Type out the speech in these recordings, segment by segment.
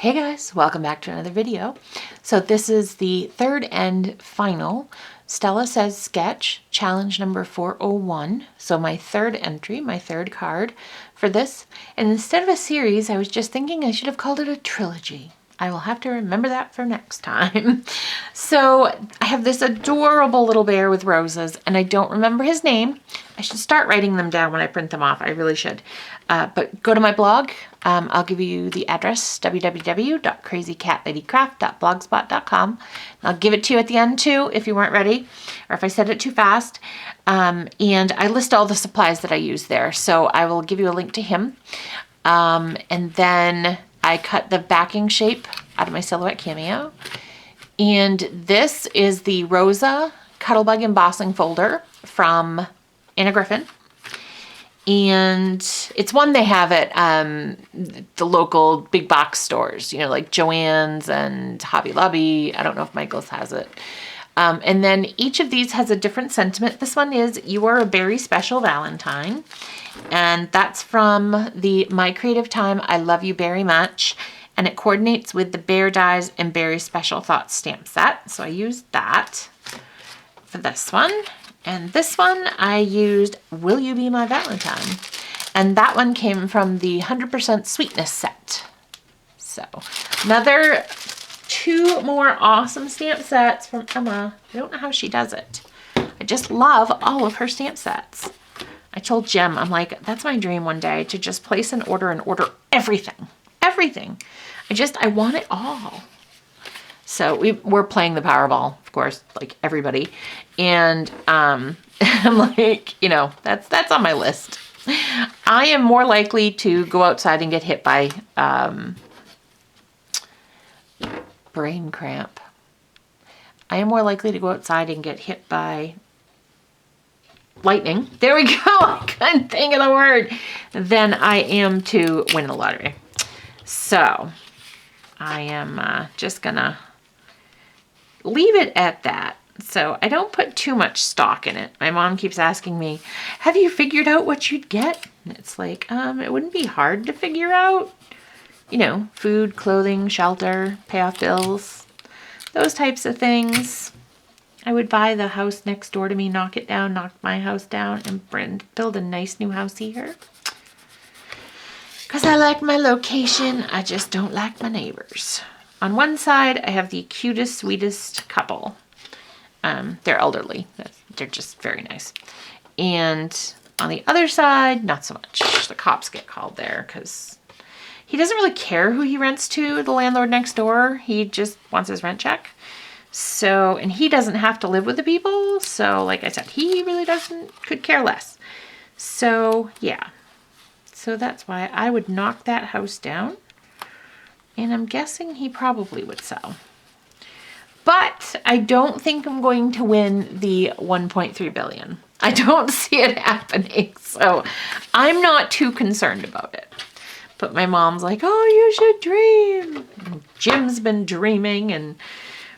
Hey guys, welcome back to another video. So this is the third and final Stella Says Sketch challenge number 401. So my third entry, my third card for this. And instead of a series, I was just thinking I should have called it a trilogy. I will have to remember that for next time. So I have this adorable little bear with roses and I don't remember his name. I should start writing them down when I print them off. I really should. But go to my blog. I'll give you the address, www.crazycatladycraft.blogspot.com. I'll give it to you at the end too if you weren't ready or if I said it too fast. And I list all the supplies that I use there. So I will give you a link to him. And then I cut the backing shape out of my Silhouette Cameo. And this is the Rosa Cuttlebug embossing folder from Anna Griffin. And it's one they have at the local big box stores, you know, like Joann's and Hobby Lobby. I don't know if Michael's has it. And then each of these has a different sentiment. This one is, "You are a very special Valentine." And that's from the My Creative Time, I Love You Very Much. And it coordinates with the Bear Dies and Berry Special Thoughts stamp set. So I used that for this one. And this one I used Will You Be My Valentine. And that one came from the 100% Sweetness set. So another two more awesome stamp sets from Emma. I don't know how she does it. I just love all of her stamp sets. I told Jim, I'm like, that's my dream one day, to just place an order and order everything. Everything. I want it all. So we're playing the Powerball, of course, like everybody. And I'm like, you know, that's on my list. I am more likely to go outside and get hit by brain cramp. I am more likely to go outside and get hit by lightning. There we go. I couldn't think of the word. Than I am to win the lottery. So I am just gonna leave it at that. So I don't put too much stock in it. My mom keeps asking me, have you figured out what you'd get? And it's like, it wouldn't be hard to figure out. You know, food, clothing, shelter, pay off bills, those types of things. I would buy the house next door to me, knock it down, knock my house down, and build a nice new house here. Because I like my location, I just don't like my neighbors. On one side, I have the cutest, sweetest couple. They're elderly. They're just very nice. And on the other side, not so much. The cops get called there because he doesn't really care who he rents to, the landlord next door. He just wants his rent check. So, and he doesn't have to live with the people. So, like I said, he really could care less. So, yeah. So that's why I would knock that house down. And I'm guessing he probably would sell. But I don't think I'm going to win the 1.3 billion. I don't see it happening. So I'm not too concerned about it. But my mom's like, oh, you should dream. And Jim's been dreaming, and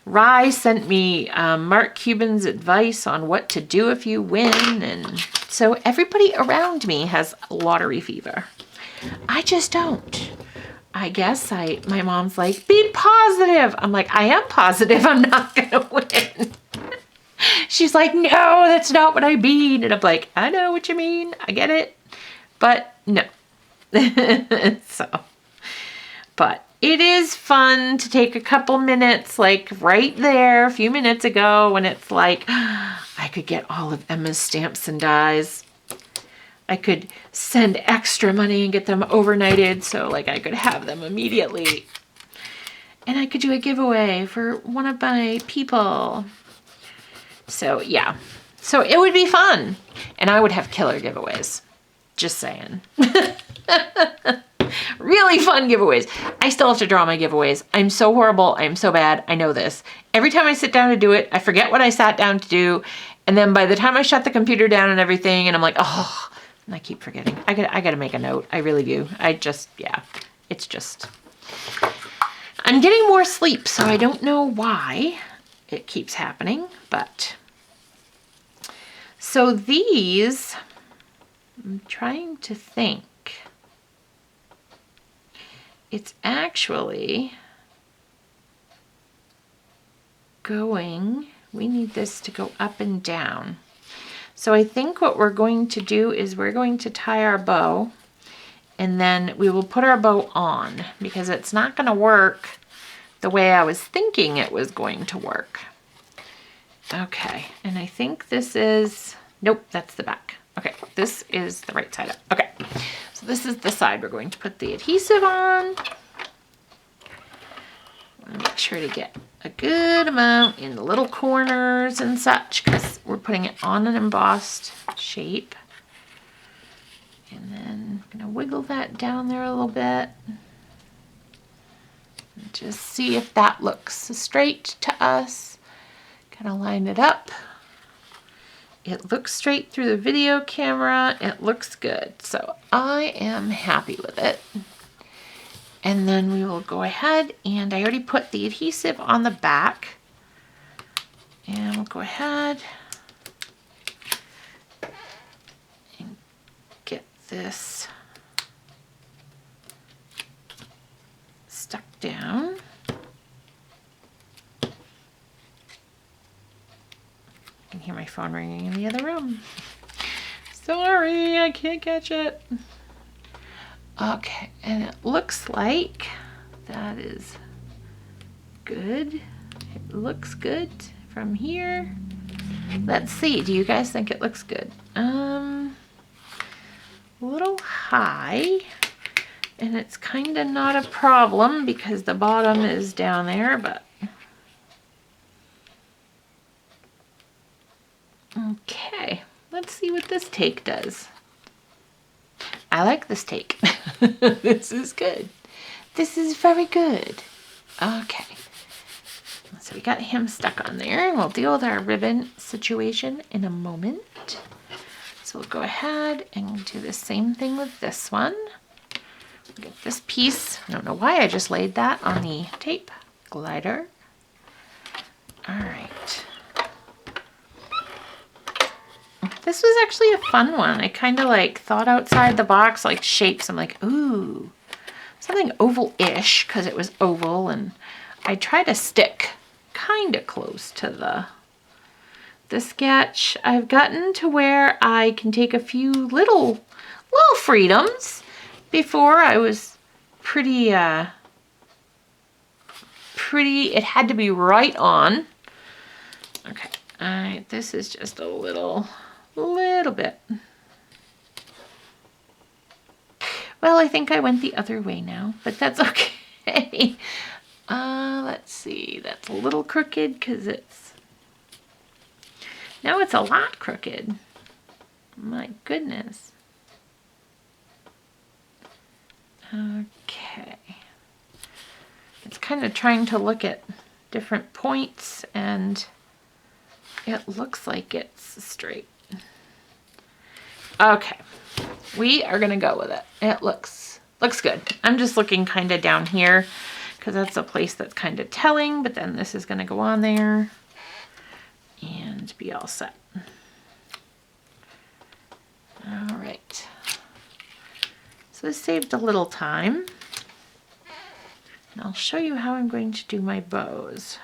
Rye sent me Mark Cuban's advice on what to do if you win. And so everybody around me has lottery fever. I just don't. I guess my mom's like, be positive. I'm like, I am positive I'm not going to win. She's like, no, that's not what I mean. And I'm like, I know what you mean. I get it. But no. But it is fun to take a couple minutes, like right there a few minutes ago, when it's like, I could get all of Emma's stamps and dies. I could send extra money and get them overnighted, so like I could have them immediately. And I could do a giveaway for one of my people. So yeah, so it would be fun. And I would have killer giveaways. Just saying. Really fun giveaways. I still have to draw my giveaways. I'm so horrible. I'm so bad. I know this. Every time I sit down to do it, I forget what I sat down to do. And then by the time I shut the computer down and everything, and I'm like, oh, and I keep forgetting. I gotta make a note. I really do. Yeah, it's just, I'm getting more sleep, so I don't know why it keeps happening, but. So these, I'm trying to think. it's actually going, we need this to go up and down. So I think what we're going to do is we're going to tie our bow, and then we will put our bow on, because it's not going to work the way I was thinking it was going to work. Okay, and I think this is, nope, that's the back. Okay, this is the right side up. Okay, so this is the side we're going to put the adhesive on. I want to make sure to get a good amount in the little corners and such, because we're putting it on an embossed shape. And then I'm going to wiggle that down there a little bit. And just see if that looks straight to us. Kind of line it up. It looks straight through the video camera. It looks good. So I am happy with it. And then we will go ahead, and I already put the adhesive on the back. And we'll go ahead and get this stuck down. I can hear my phone ringing in the other room. Sorry, I can't catch it. Okay, and it looks like that is good. It looks good from here. Let's see, do you guys think it looks good? A little high, and it's kind of not a problem because the bottom is down there, but okay, let's see what this take does. I like this take. This is good. This is very good. Okay. So we got him stuck on there, and we'll deal with our ribbon situation in a moment. So we'll go ahead and do the same thing with this one. We'll get this piece. I don't know why I just laid that on the tape glider. All right. This was actually a fun one. I kind of like thought outside the box, like shapes. I'm like, ooh, something oval-ish, because it was oval, and I try to stick kind of close to the sketch. I've gotten to where I can take a few little freedoms. Before I was pretty, it had to be right on. Okay, this is just a little bit. Well, I think I went the other way now, but that's okay. Let's see, that's a little crooked because now it's a lot crooked. My goodness. Okay. It's kind of trying to look at different points, and it looks like it's straight. Okay, we are gonna go with it. It looks good. I'm just looking kind of down here because that's a place that's kind of telling, but then this is gonna go on there and be all set. All right. So this saved a little time. And I'll show you how I'm going to do my bows.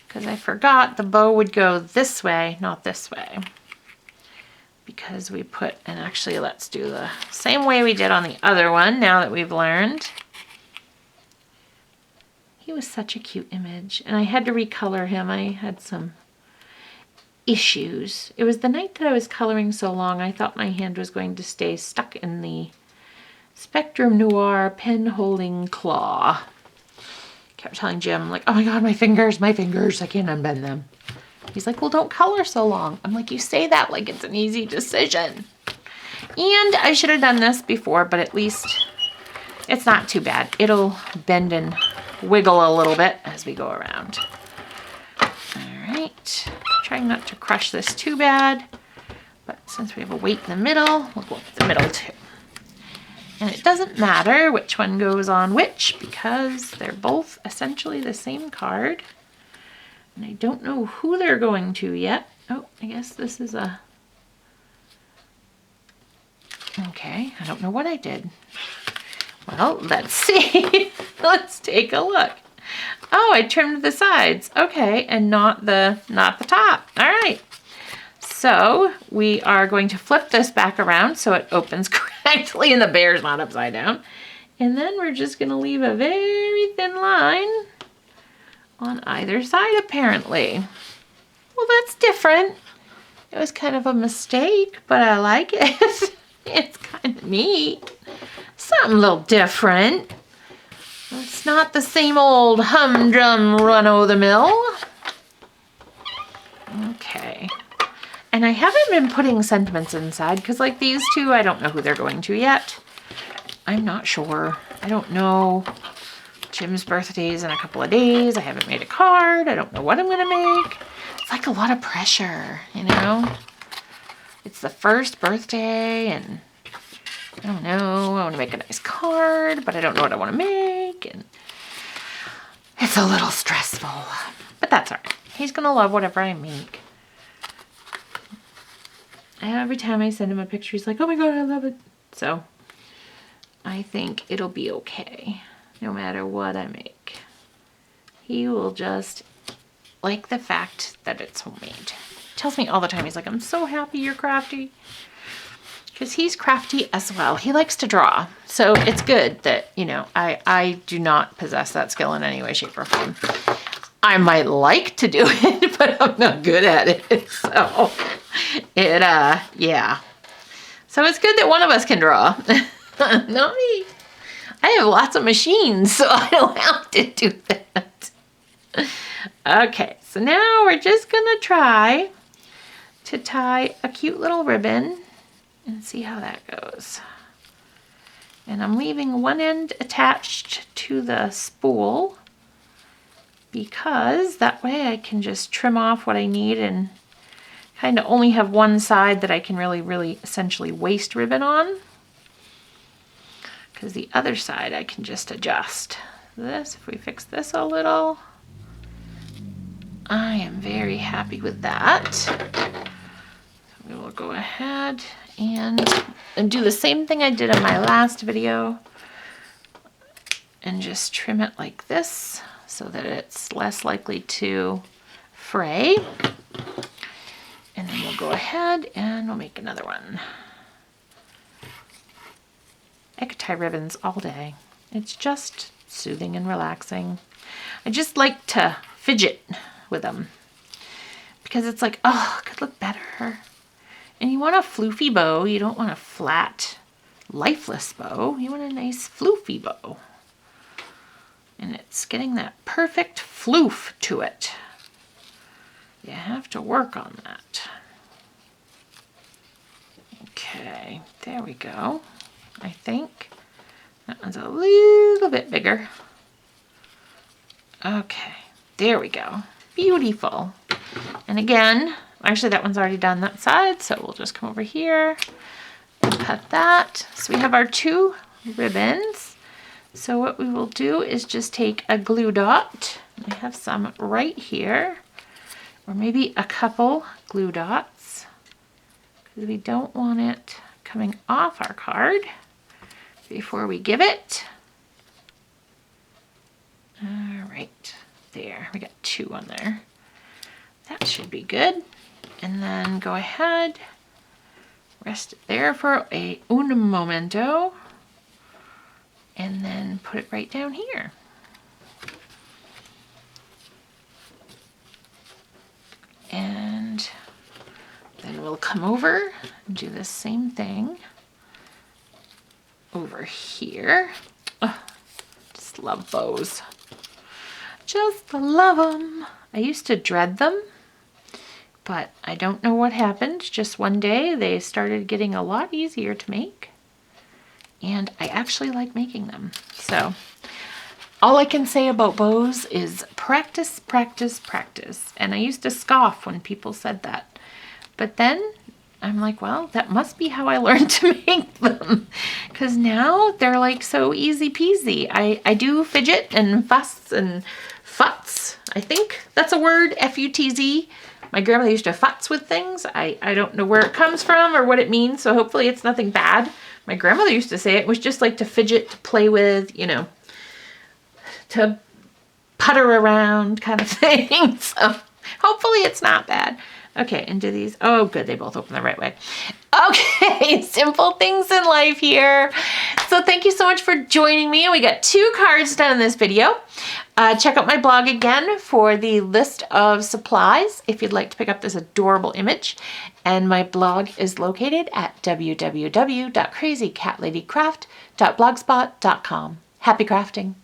Because I forgot the bow would go this way, not this way. Because we put, and actually let's do the same way we did on the other one now that we've learned. He was such a cute image, and I had to recolor him. I had some issues. It was the night that I was coloring so long, I thought my hand was going to stay stuck in the Spectrum Noir pen holding claw. Kept telling Jim, like, oh my God, my fingers, I can't unbend them. He's like, well, don't color so long. I'm like, you say that like it's an easy decision. And I should have done this before, but at least it's not too bad. It'll bend and wiggle a little bit as we go around. All right, trying not to crush this too bad, but since we have a weight in the middle, we'll go with the middle too. And it doesn't matter which one goes on which because they're both essentially the same card. And I don't know who they're going to yet. Oh, I guess this is a Okay, I don't know what I did. Well, let's see. Let's take a look. Oh, I trimmed the sides. Okay, and not the top. All right. So we are going to flip this back around so it opens correctly and the bear's not upside down. And then we're just going to leave a very thin line on either side, apparently. Well, that's different. It was kind of a mistake, but I like it. It's kind of neat. Something a little different. It's not the same old humdrum run-o'-the-mill. Okay. And I haven't been putting sentiments inside because like these two, I don't know who they're going to yet. I'm not sure. I don't know. Jim's birthday is in a couple of days. I haven't made a card. I don't know what I'm going to make. It's like a lot of pressure, you know? It's the first birthday and I don't know. I want to make a nice card, but I don't know what I want to make. And it's a little stressful, but that's all right. He's going to love whatever I make. Every time I send him a picture, he's like, oh my God, I love it. So I think it'll be okay no matter what I make. He will just like the fact that it's homemade. He tells me all the time, he's like, I'm so happy you're crafty. Because he's crafty as well. He likes to draw. So it's good that, you know, I do not possess that skill in any way, shape, or form. I might like to do it, but I'm not good at it. So yeah. So it's good that one of us can draw. Not me. I have lots of machines, so I don't have to do that. Okay, so now we're just gonna try to tie a cute little ribbon and see how that goes. And I'm leaving one end attached to the spool because that way I can just trim off what I need and kind of only have one side that I can really essentially waste ribbon on. Because the other side I can just adjust. This, if we fix this a little, I am very happy with that. So we will go ahead and do the same thing I did in my last video and just trim it like this so that it's less likely to fray. And then we'll go ahead and we'll make another one. I could tie ribbons all day. It's just soothing and relaxing. I just like to fidget with them because it's like, oh, it could look better. And you want a floofy bow. You don't want a flat, lifeless bow. You want a nice floofy bow. And it's getting that perfect floof to it. You have to work on that. Okay, there we go. I think that one's a little bit bigger. Okay, there we go. Beautiful. And again, actually that one's already done that side, so we'll just come over here and cut that. So we have our two ribbons. So what we will do is just take a glue dot. I have some right here, or maybe a couple glue dots, because we don't want it coming off our card before we give it. All right, there, we got two on there. That should be good. And then go ahead, rest it there for un momento, and then put it right down here. And then we'll come over and do the same thing over here. Oh, just love bows. Just love them. I used to dread them, but I don't know what happened. Just one day they started getting a lot easier to make, and I actually like making them. So all I can say about bows is practice, practice, practice. And I used to scoff when people said that. But then I'm like, well, that must be how I learned to make them. Because now they're like so easy peasy. I do fidget and fuss and futz. I think that's a word, F-U-T-Z. My grandmother used to futz with things. I don't know where it comes from or what it means, so hopefully it's nothing bad. My grandmother used to say it was just like to fidget, to play with, you know, to putter around kind of thing. So hopefully it's not bad. Okay, and do these. Oh, good. They both open the right way. Okay, simple things in life here. So thank you so much for joining me. We got 2 cards done in this video. Check out my blog again for the list of supplies if you'd like to pick up this adorable image. And my blog is located at www.crazycatladycraft.blogspot.com. Happy crafting.